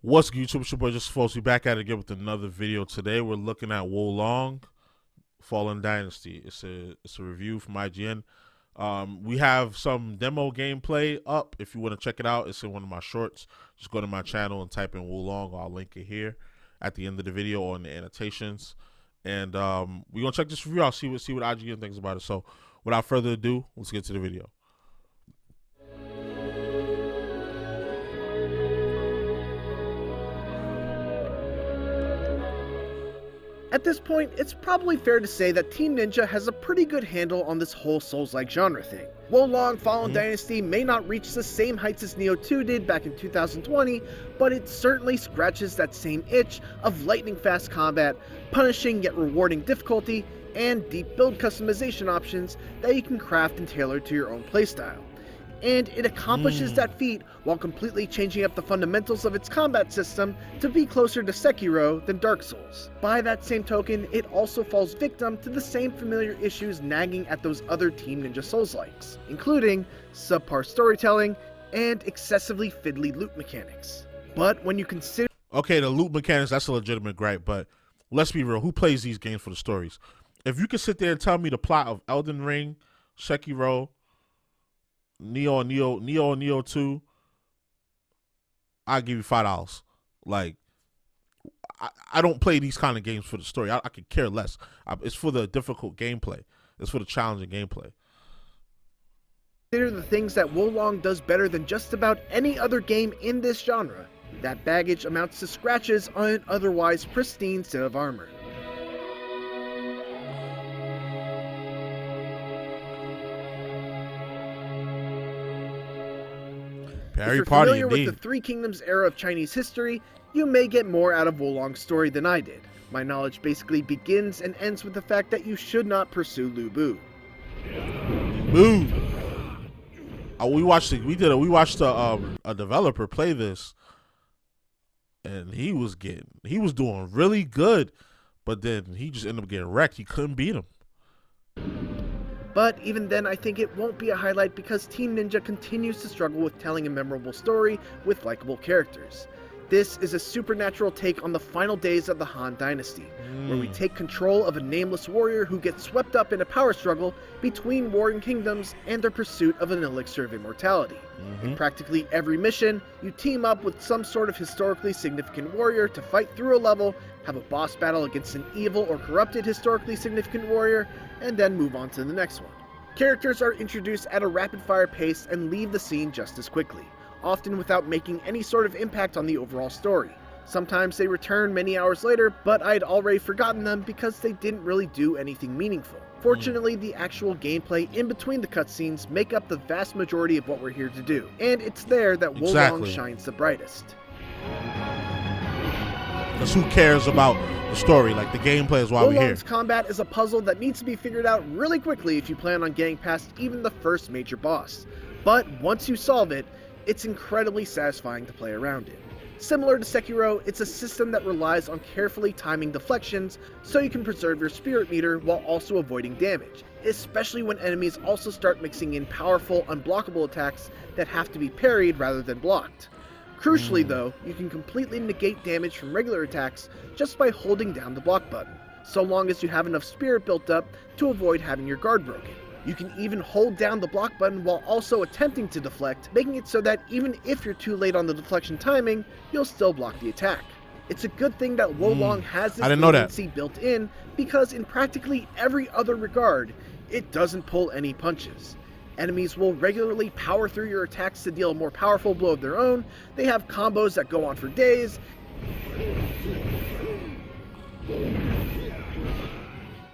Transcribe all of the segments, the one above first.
What's good, YouTube? It's your boy JusticeXFalls. We back at it again with another video. Today we're looking at Wolong Fallen Dynasty. It's a review from IGN. We have some demo gameplay up. If you want to check it out, it's in one of my shorts. Just go to my channel and type in Wolong. I'll link it here at the end of the video or in the annotations. And we're gonna check this review out. See what IGN thinks about it. So without further ado, let's get to the video. At this point, it's probably fair to say that Team Ninja has a pretty good handle on this whole Souls-like genre thing. Wolong Fallen Dynasty may not reach the same heights as Nioh 2 did back in 2020, but it certainly scratches that same itch of lightning-fast combat, punishing yet rewarding difficulty, and deep build customization options that you can craft and tailor to your own playstyle. And it accomplishes that feat while completely changing up the fundamentals of its combat system to be closer to Sekiro than Dark Souls. By that same token, it also falls victim to the same familiar issues nagging at those other Team Ninja Souls-likes, including subpar storytelling and excessively fiddly loot mechanics. But when you consider... Okay, the loot mechanics, that's a legitimate gripe, but let's be real, who plays these games for the stories? If you could sit there and tell me the plot of Elden Ring, Sekiro, Nioh 2, I'll give you $5. Like, I don't play these kind of games for the story. I could care less. It's for the difficult gameplay. It's for the challenging gameplay. Consider the things that Wolong does better than just about any other game in this genre. That baggage amounts to scratches on an otherwise pristine set of armor. If you're familiar with the Three Kingdoms era of Chinese history, you may get more out of Wolong's story than I did. My knowledge basically begins and ends with the fact that you should not pursue Lu Bu. Boo! We watched a developer play this, and he was doing really good, but then he just ended up getting wrecked. He couldn't beat him. But even then, I think it won't be a highlight because Team Ninja continues to struggle with telling a memorable story with likable characters. This is a supernatural take on the final days of the Han Dynasty, where we take control of a nameless warrior who gets swept up in a power struggle between warring kingdoms and their pursuit of an elixir of immortality. In practically every mission, you team up with some sort of historically significant warrior to fight through a level, have a boss battle against an evil or corrupted historically significant warrior, and then move on to the next one. Characters are introduced at a rapid-fire pace and leave the scene just as quickly, often without making any sort of impact on the overall story. Sometimes they return many hours later, but I'd already forgotten them because they didn't really do anything meaningful. Fortunately, the actual gameplay in between the cutscenes make up the vast majority of what we're here to do, and it's there that Wolong shines the brightest. Because who cares about the story? Like, the gameplay is why we're here. Wolong's combat is a puzzle that needs to be figured out really quickly if you plan on getting past even the first major boss. But once you solve it, it's incredibly satisfying to play around in. Similar to Sekiro, it's a system that relies on carefully timing deflections so you can preserve your spirit meter while also avoiding damage, especially when enemies also start mixing in powerful, unblockable attacks that have to be parried rather than blocked. Crucially though, you can completely negate damage from regular attacks just by holding down the block button, so long as you have enough spirit built up to avoid having your guard broken. You can even hold down the block button while also attempting to deflect, making it so that even if you're too late on the deflection timing, you'll still block the attack. It's a good thing that Wolong has this leniency built in, because in practically every other regard, it doesn't pull any punches. Enemies will regularly power through your attacks to deal a more powerful blow of their own, they have combos that go on for days,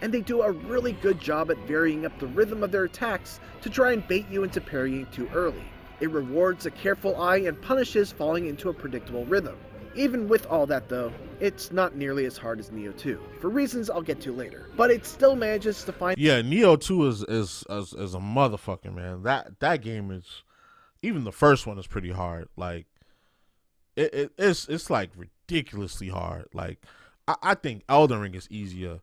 and they do a really good job at varying up the rhythm of their attacks to try and bait you into parrying too early. It rewards a careful eye and punishes falling into a predictable rhythm. Even with all that though, it's not nearly as hard as Nioh 2, for reasons I'll get to later. But it still manages to find... Yeah, Nioh 2 is a motherfucker, man. That game is... Even the first one is pretty hard. Like, it's like ridiculously hard. Like, I think Elden Ring is easier.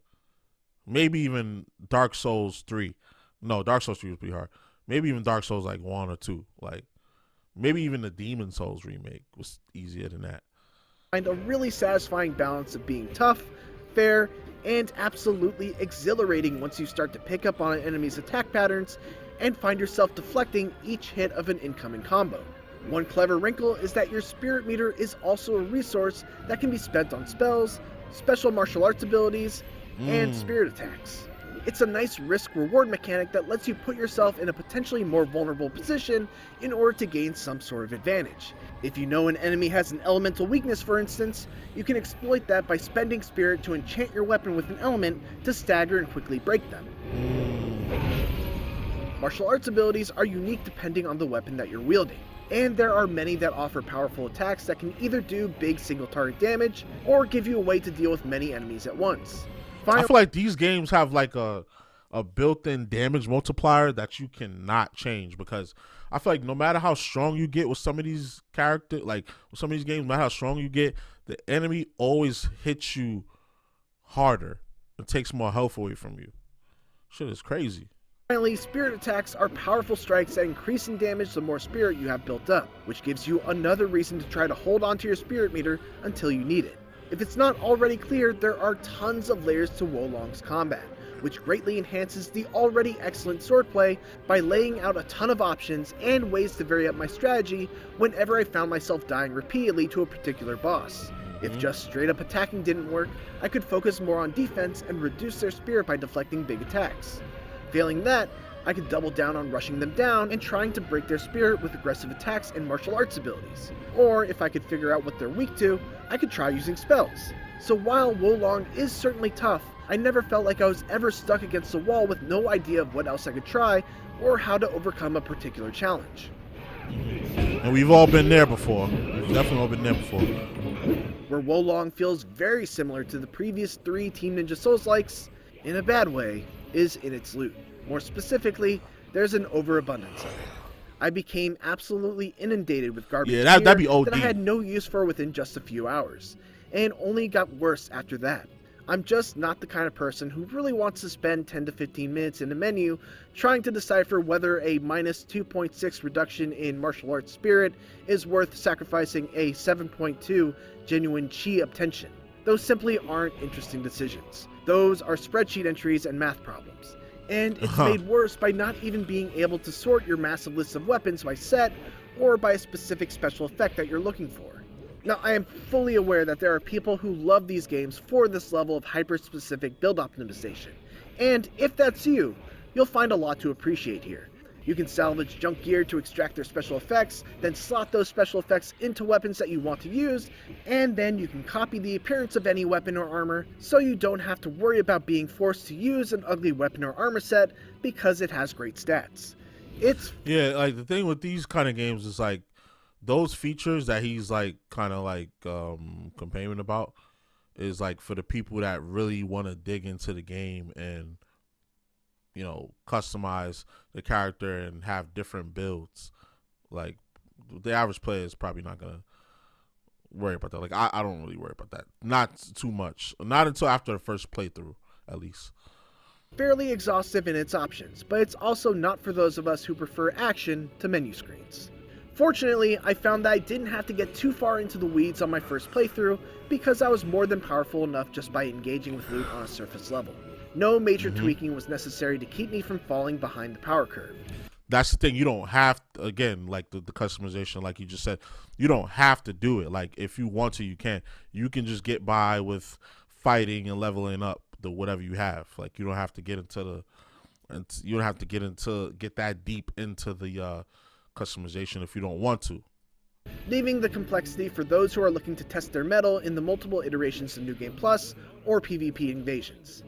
Maybe even Dark Souls 3. No, Dark Souls 3 was pretty hard. Maybe even Dark Souls like 1 or 2. Like, maybe even the Demon Souls remake was easier than that. a really satisfying balance of being tough, fair, and absolutely exhilarating once you start to pick up on an enemy's attack patterns and find yourself deflecting each hit of an incoming combo. One clever wrinkle is that your spirit meter is also a resource that can be spent on spells, special martial arts abilities, and spirit attacks. It's a nice risk-reward mechanic that lets you put yourself in a potentially more vulnerable position in order to gain some sort of advantage. If you know an enemy has an elemental weakness, for instance, you can exploit that by spending spirit to enchant your weapon with an element to stagger and quickly break them. Martial arts abilities are unique depending on the weapon that you're wielding, and there are many that offer powerful attacks that can either do big single target damage or give you a way to deal with many enemies at once. I feel like these games have like a built-in damage multiplier that you cannot change, because I feel like no matter how strong you get with some of these characters, like with some of these games, no matter how strong you get, the enemy always hits you harder and takes more health away from you. Shit is crazy. Finally, spirit attacks are powerful strikes that increase in damage the more spirit you have built up, which gives you another reason to try to hold onto your spirit meter until you need it. If it's not already clear, there are tons of layers to Wolong's combat, which greatly enhances the already excellent swordplay by laying out a ton of options and ways to vary up my strategy whenever I found myself dying repeatedly to a particular boss. If just straight up attacking didn't work, I could focus more on defense and reduce their spirit by deflecting big attacks. Failing that, I could double down on rushing them down and trying to break their spirit with aggressive attacks and martial arts abilities. Or if I could figure out what they're weak to, I could try using spells. So while Wolong is certainly tough, I never felt like I was ever stuck against a wall with no idea of what else I could try or how to overcome a particular challenge. And we've all been there before. We've definitely all been there before. Where Wolong feels very similar to the previous 3 Team Ninja Souls-likes, in a bad way, is in its loot. More specifically, there's an overabundance of it. I became absolutely inundated with garbage that'd be OD. that I had no use for within just a few hours, and only got worse after that. I'm just not the kind of person who really wants to spend 10 to 15 minutes in a menu trying to decipher whether a minus 2.6 reduction in martial arts spirit is worth sacrificing a 7.2 genuine chi obtention. Those simply aren't interesting decisions. Those are spreadsheet entries and math problems. And it's made worse by not even being able to sort your massive list of weapons by set or by a specific special effect that you're looking for. Now, I am fully aware that there are people who love these games for this level of hyper-specific build optimization. And if that's you, you'll find a lot to appreciate here. You can salvage junk gear to extract their special effects, then slot those special effects into weapons that you want to use, and then you can copy the appearance of any weapon or armor, so you don't have to worry about being forced to use an ugly weapon or armor set because it has great stats. Like the thing with these kind of games is like those features that he's like kind of like complaining about is like for the people that really want to dig into the game and, you know, customize the character and have different builds. Like the average player is probably not gonna worry about that. Like I don't really worry about that. Not too much. Not until after the first playthrough, at least. Fairly exhaustive in its options, but it's also not for those of us who prefer action to menu screens. Fortunately, I found that I didn't have to get too far into the weeds on my first playthrough because I was more than powerful enough just by engaging with loot on a surface level. No major tweaking was necessary to keep me from falling behind the power curve. That's the thing. You don't have to, again, like the customization, like you just said, you don't have to do it. Like if you want to, you can. You can just get by with fighting and leveling up the whatever you have. Like you don't have to get into get that deep into the customization if you don't want to. Leaving the complexity for those who are looking to test their mettle in the multiple iterations of New Game Plus or PvP invasions.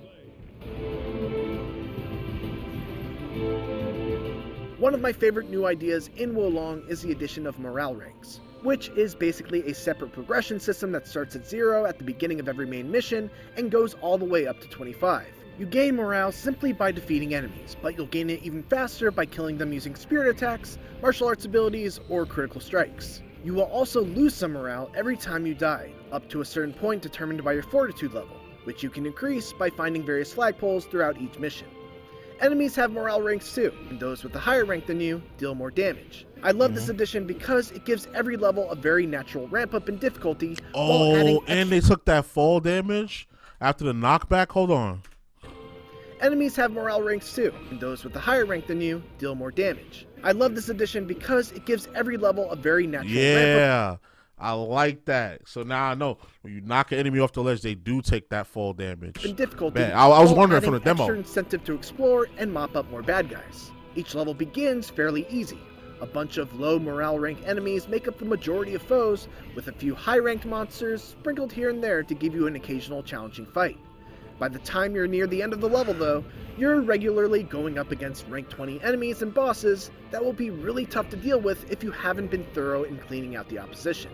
One of my favorite new ideas in Wolong is the addition of morale ranks, which is basically a separate progression system that starts at 0 at the beginning of every main mission and goes all the way up to 25. You gain morale simply by defeating enemies, but you'll gain it even faster by killing them using spirit attacks, martial arts abilities, or critical strikes. You will also lose some morale every time you die, up to a certain point determined by your fortitude level, which you can increase by finding various flagpoles throughout each mission. Enemies have morale ranks too, and those with a higher rank than you deal more damage. I love this addition because it gives every level a very natural ramp up in difficulty while Oh, adding and they took that fall damage after the knockback. Hold on. Enemies have morale ranks too, and those with a higher rank than you deal more damage. I love this addition because it gives every level a very natural ramp up. Yeah, I like that. So now I know when you knock an enemy off the ledge, they do take that fall damage. In difficulty, Man, I was while wondering from the adding demo. extra incentive to explore and mop up more bad guys. Each level begins fairly easy. A bunch of low morale rank enemies make up the majority of foes, with a few high ranked monsters sprinkled here and there to give you an occasional challenging fight. By the time you're near the end of the level though, you're regularly going up against rank 20 enemies and bosses that will be really tough to deal with if you haven't been thorough in cleaning out the opposition.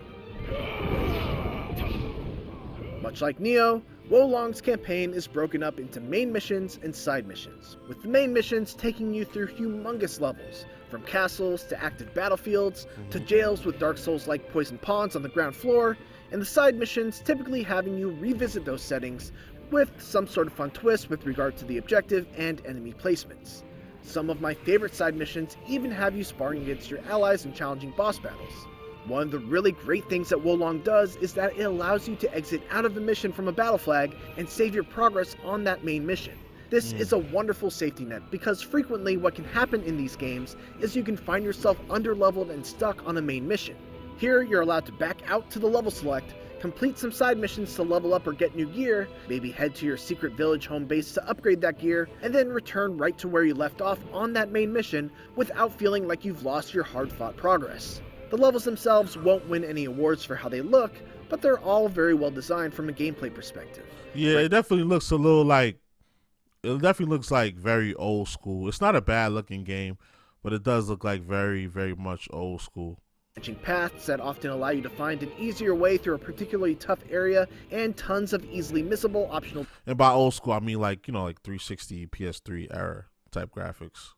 Much like Neo, Wolong's campaign is broken up into main missions and side missions, with the main missions taking you through humongous levels, from castles to active battlefields, to jails with Dark Souls-like poison ponds on the ground floor, and the side missions typically having you revisit those settings with some sort of fun twist with regard to the objective and enemy placements. Some of my favorite side missions even have you sparring against your allies in challenging boss battles. One of the really great things that Wolong does is that it allows you to exit out of the mission from a battle flag and save your progress on that main mission. This is a wonderful safety net because frequently what can happen in these games is you can find yourself underleveled and stuck on a main mission. Here you're allowed to back out to the level select, complete some side missions to level up or get new gear, maybe head to your secret village home base to upgrade that gear, and then return right to where you left off on that main mission without feeling like you've lost your hard-fought progress. The levels themselves won't win any awards for how they look, but they're all very well designed from a gameplay perspective. Yeah, it definitely looks a little like, it definitely looks like very old school. It's not a bad looking game, but it does look like very, very much old school. Branching paths that often allow you to find an easier way through a particularly tough area, and tons of easily missable optional. And by old school, I mean like, you know, like 360 PS3 era type graphics.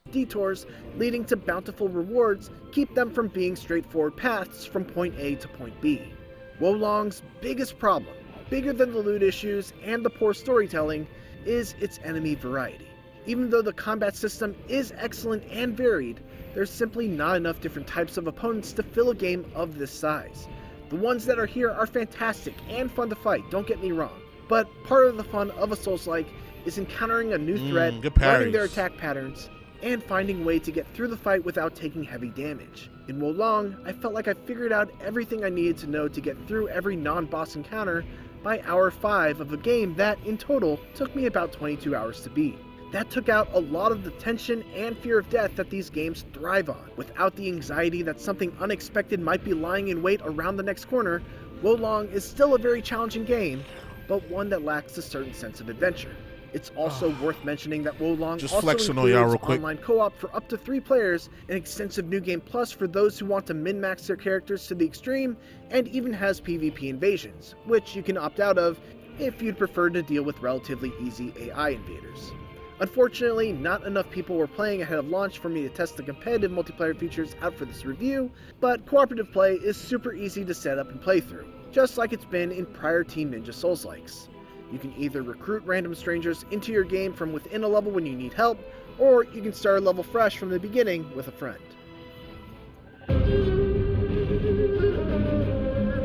Detours leading to bountiful rewards keep them from being straightforward paths from point A to point B. Wolong's biggest problem, bigger than the loot issues and the poor storytelling, is its enemy variety. Even though the combat system is excellent and varied, there's simply not enough different types of opponents to fill a game of this size. The ones that are here are fantastic and fun to fight, don't get me wrong, but part of the fun of a Souls-like is encountering a new threat, learning their attack patterns, and finding a way to get through the fight without taking heavy damage. In Wolong, I felt like I figured out everything I needed to know to get through every non-boss encounter by hour 5 of a game that, in total, took me about 22 hours to beat. That took out a lot of the tension and fear of death that these games thrive on. Without the anxiety that something unexpected might be lying in wait around the next corner, Wolong is still a very challenging game, but one that lacks a certain sense of adventure. It's also worth mentioning that Wolong also includes online co-op for up to 3 players, an extensive New Game Plus for those who want to min-max their characters to the extreme, and even has PvP invasions, which you can opt out of if you'd prefer to deal with relatively easy AI invaders. Unfortunately, not enough people were playing ahead of launch for me to test the competitive multiplayer features out for this review, but cooperative play is super easy to set up and play through, just like it's been in prior Team Ninja Souls-likes. You can either recruit random strangers into your game from within a level when you need help, or you can start a level fresh from the beginning with a friend.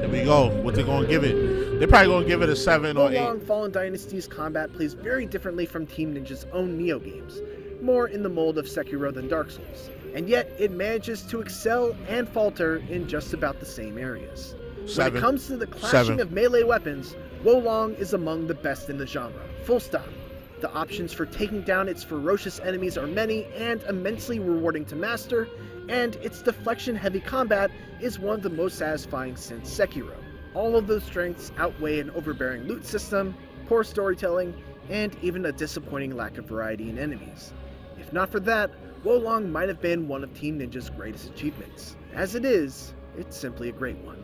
Here we go. What they gonna give it? They're probably gonna give it a 7 or 8. Wolong Fallen Dynasty's combat plays very differently from Team Ninja's own Neo games, more in the mold of Sekiro than Dark Souls, and yet it manages to excel and falter in just about the same areas. When it comes to the clashing of melee weapons, Wolong is among the best in the genre, full stop. The options for taking down its ferocious enemies are many and immensely rewarding to master, and its deflection-heavy combat is one of the most satisfying since Sekiro. All of those strengths outweigh an overbearing loot system, poor storytelling, and even a disappointing lack of variety in enemies. If not for that, Wolong might have been one of Team Ninja's greatest achievements. As it is, it's simply a great one.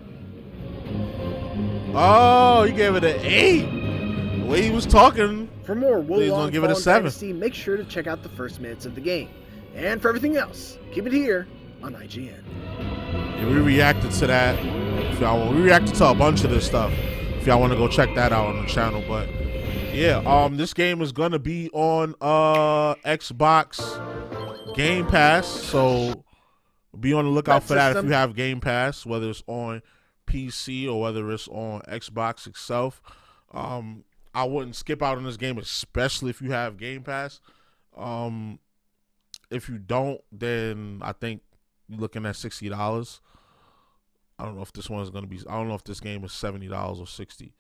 Oh, he gave it an 8. The way he was talking, for more Wolong give it a 7. Dynasty, make sure to check out the first minutes of the game. And for everything else, keep it here on IGN. Yeah, we reacted to that. We reacted to a bunch of this stuff. If y'all want to go check that out on the channel, but yeah, this game is gonna be on Xbox Game Pass, so Be on the lookout for that if system. you have Game Pass, whether it's on PC or whether it's on Xbox itself. I wouldn't skip out on this game, especially if you have Game Pass. If you don't, then I think you're looking at $60. I don't know if this one is going to be. I don't know if this game is $70 or $60.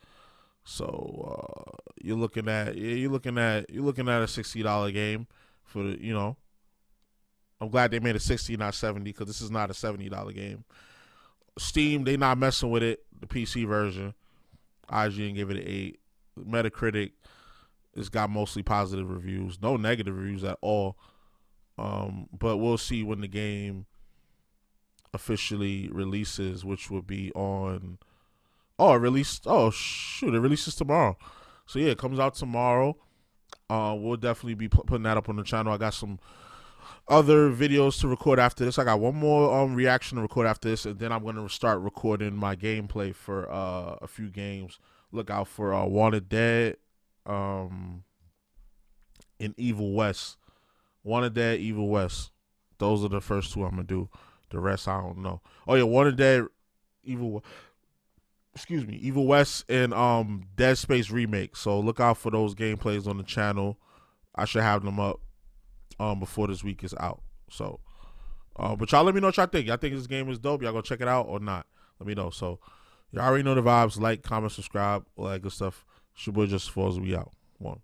So you're looking at a $60 game for the, you know. I'm glad they made it 60, not 70, because this is not a $70 game. Steam, they not messing with it. The PC version, IGN gave it an 8. Metacritic, it's got mostly positive reviews, no negative reviews at all. But we'll see when the game officially releases, which will be on. It releases tomorrow. So yeah, it comes out tomorrow. We'll definitely be putting that up on the channel. I got some other videos to record after this. I got one more reaction to record after this, and then I'm gonna start recording my gameplay for a few games. Look out for Wanted Dead, and Evil West. Wanted Dead, Evil West. Those are the first two I'm gonna do. The rest I don't know. Oh yeah, Wanted Dead, Evil West, and Dead Space remake. So look out for those gameplays on the channel. I should have them up before this week is out. So but y'all let me know what y'all think. Y'all think this game is dope? Y'all gonna check it out or not? Let me know. So y'all already know the vibes. Like, comment, subscribe, all that good stuff. It's your boy JusticeXFalls. We out. One.